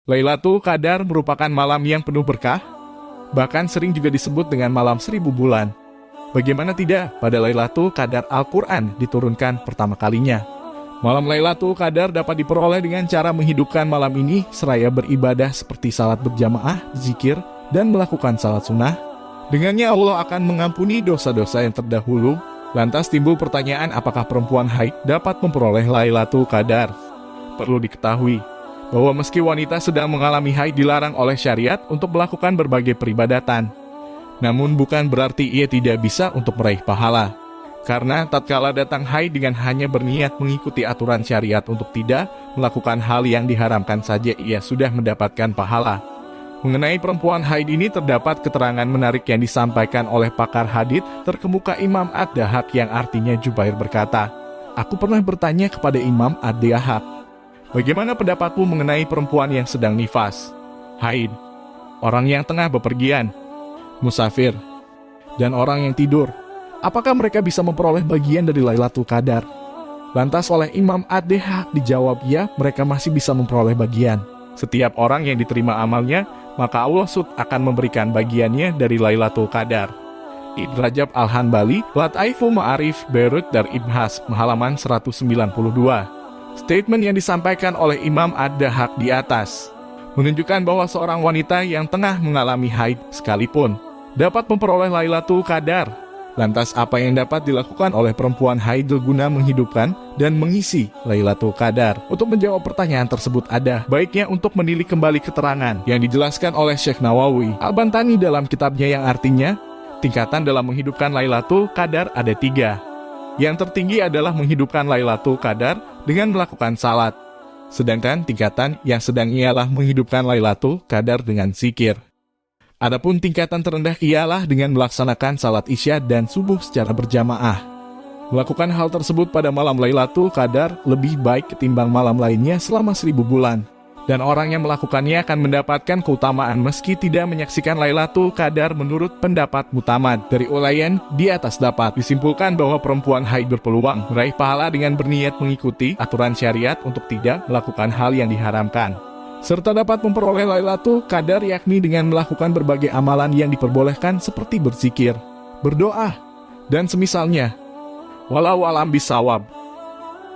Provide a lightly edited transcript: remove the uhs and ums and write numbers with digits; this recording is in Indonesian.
Lailatul Qadar merupakan malam yang penuh berkah, bahkan sering juga disebut dengan malam 1000 bulan. Bagaimana tidak, pada Lailatul Qadar Al-Quran diturunkan pertama kalinya. Malam Lailatul Qadar dapat diperoleh dengan cara menghidupkan malam ini seraya beribadah seperti salat berjamaah, zikir, dan melakukan salat sunnah. Dengannya Allah akan mengampuni dosa-dosa yang terdahulu. Lantas timbul pertanyaan, apakah perempuan haid dapat memperoleh Lailatul Qadar? Perlu diketahui bahwa meski wanita sedang mengalami haid dilarang oleh syariat untuk melakukan berbagai peribadatan, namun bukan berarti ia tidak bisa untuk meraih pahala. Karena tatkala datang haid dengan hanya berniat mengikuti aturan syariat untuk tidak melakukan hal yang diharamkan saja, ia sudah mendapatkan pahala. Mengenai perempuan haid ini terdapat keterangan menarik yang disampaikan oleh pakar hadits terkemuka Imam Ad-Dahhak yang artinya Jubair berkata, "Aku pernah bertanya kepada Imam Ad-Dahhak, bagaimana pendapatmu mengenai perempuan yang sedang nifas, haid, orang yang tengah bepergian, musafir, dan orang yang tidur? Apakah mereka bisa memperoleh bagian dari Lailatul Qadar?" Lantas oleh Imam Ad-Dahhak dijawab, ya, mereka masih bisa memperoleh bagian. Setiap orang yang diterima amalnya, maka Allah akan memberikan bagiannya dari Lailatul Qadar. Ibn Rajab Al-Hanbali, Lat'aiful Ma'arif, Beirut Dar Ibhas, halaman 192. Statement yang disampaikan oleh Imam Ad-Dahhak di atas menunjukkan bahwa seorang wanita yang tengah mengalami haid sekalipun dapat memperoleh Lailatul Qadar. Lantas apa yang dapat dilakukan oleh perempuan haid guna menghidupkan dan mengisi Lailatul Qadar? Untuk menjawab pertanyaan tersebut ada baiknya untuk menilik kembali keterangan yang dijelaskan oleh Syekh Nawawi Al-Bantani dalam kitabnya yang artinya, tingkatan dalam menghidupkan Lailatul Qadar ada 3. Yang tertinggi adalah menghidupkan Lailatul Qadar dengan melakukan salat. Sedangkan tingkatan yang sedang ialah menghidupkan Lailatul Qadar dengan zikir. Adapun tingkatan terendah ialah dengan melaksanakan salat isya dan subuh secara berjamaah. Melakukan hal tersebut pada malam Lailatul Qadar lebih baik ketimbang malam lainnya selama 1000 bulan. Dan orang yang melakukannya akan mendapatkan keutamaan meski tidak menyaksikan Lailatul Qadar menurut pendapat Mutamad dari Ulayan di atas. Dapat disimpulkan bahwa perempuan haid berpeluang meraih pahala dengan berniat mengikuti aturan syariat untuk tidak melakukan hal yang diharamkan, serta dapat memperoleh Lailatul Qadar yakni dengan melakukan berbagai amalan yang diperbolehkan seperti berzikir, berdoa, dan semisalnya. Walau alam bisawab.